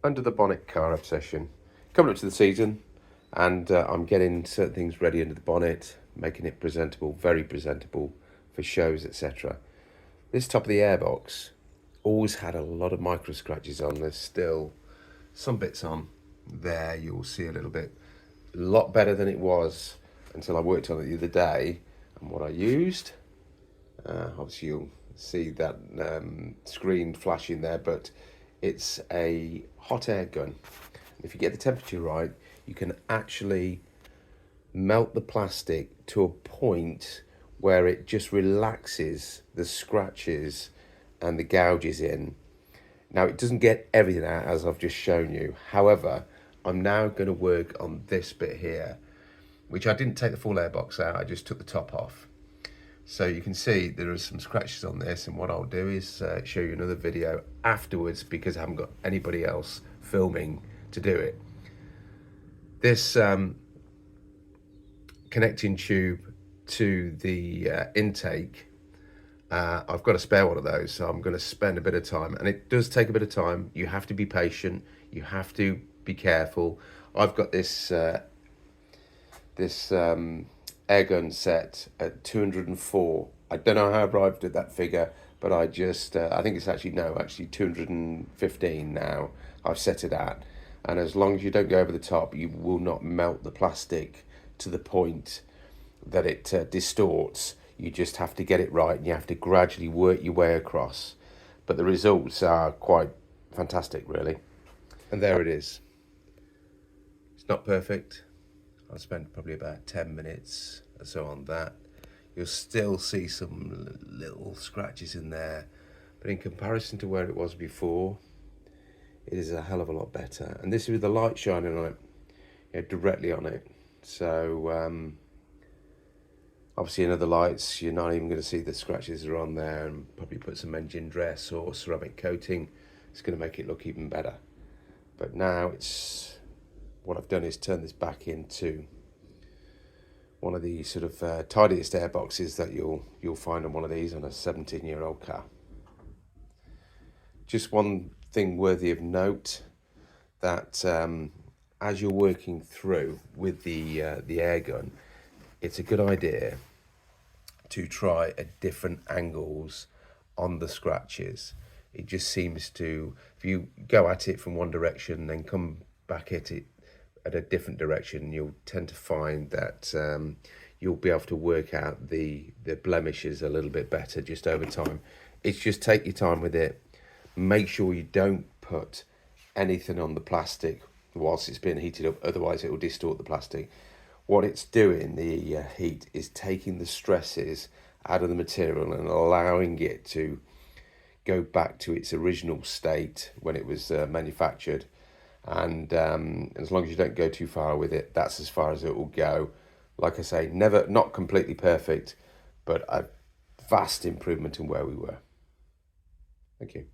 Under the bonnet car obsession. Coming up to the season, and I'm getting certain things ready under the bonnet, making it presentable, very presentable for shows, etc. This top of the airbox always had a lot of micro scratches on. There's still some bits on there. You'll see a little bit, a lot better than it was until I worked on it the other day. And what I used, obviously you'll see that screen flashing there, but it's a hot air gun. If you get the temperature right, you can actually melt the plastic to a point where it just relaxes the scratches and the gouges in. Now, it doesn't get everything out as I've just shown you. However, I'm now going to work on this bit here, which I didn't take the full airbox out, I just took the top off. So you can see there are some scratches on this, and what I'll do is show you another video afterwards because I haven't got anybody else filming to do it. This connecting tube to the intake, I've got a spare one of those, so I'm going to spend a bit of time, and it does take a bit of time. You have to be patient, you have to be careful. I've got this air gun set at 204. I don't know how I arrived at that figure, but I just I think it's actually 215 now I've set it at. And as long as you don't go over the top, you will not melt the plastic to the point that it distorts. You just have to get it right, and you have to gradually work your way across. But the results are quite fantastic, really. And there it is. It's not perfect. I spent probably about 10 minutes or so on that. You'll still see some little scratches in there, but in comparison to where it was before, it is a hell of a lot better. And this is with the light shining on it, directly on it. So obviously in other lights, you're not even going to see the scratches that are on there, and probably put some engine dress or ceramic coating. It's going to make it look even better. But now what I've done is turn this back into one of the sort of tidiest airboxes that you'll find on one of these on a 17-year-old car. Just one thing worthy of note, that as you're working through with the air gun, it's a good idea to try at different angles on the scratches. It just seems to, if you go at it from one direction and then come back at it at a different direction, you'll tend to find that you'll be able to work out the blemishes a little bit better just over time. It's just take your time with it. Make sure you don't put anything on the plastic whilst it's being heated up, otherwise it will distort the plastic. What it's doing, the heat, is taking the stresses out of the material and allowing it to go back to its original state when it was manufactured. And as long as you don't go too far with it, that's as far as it will go. Like I say, not completely perfect, but a vast improvement in where we were. Thank you.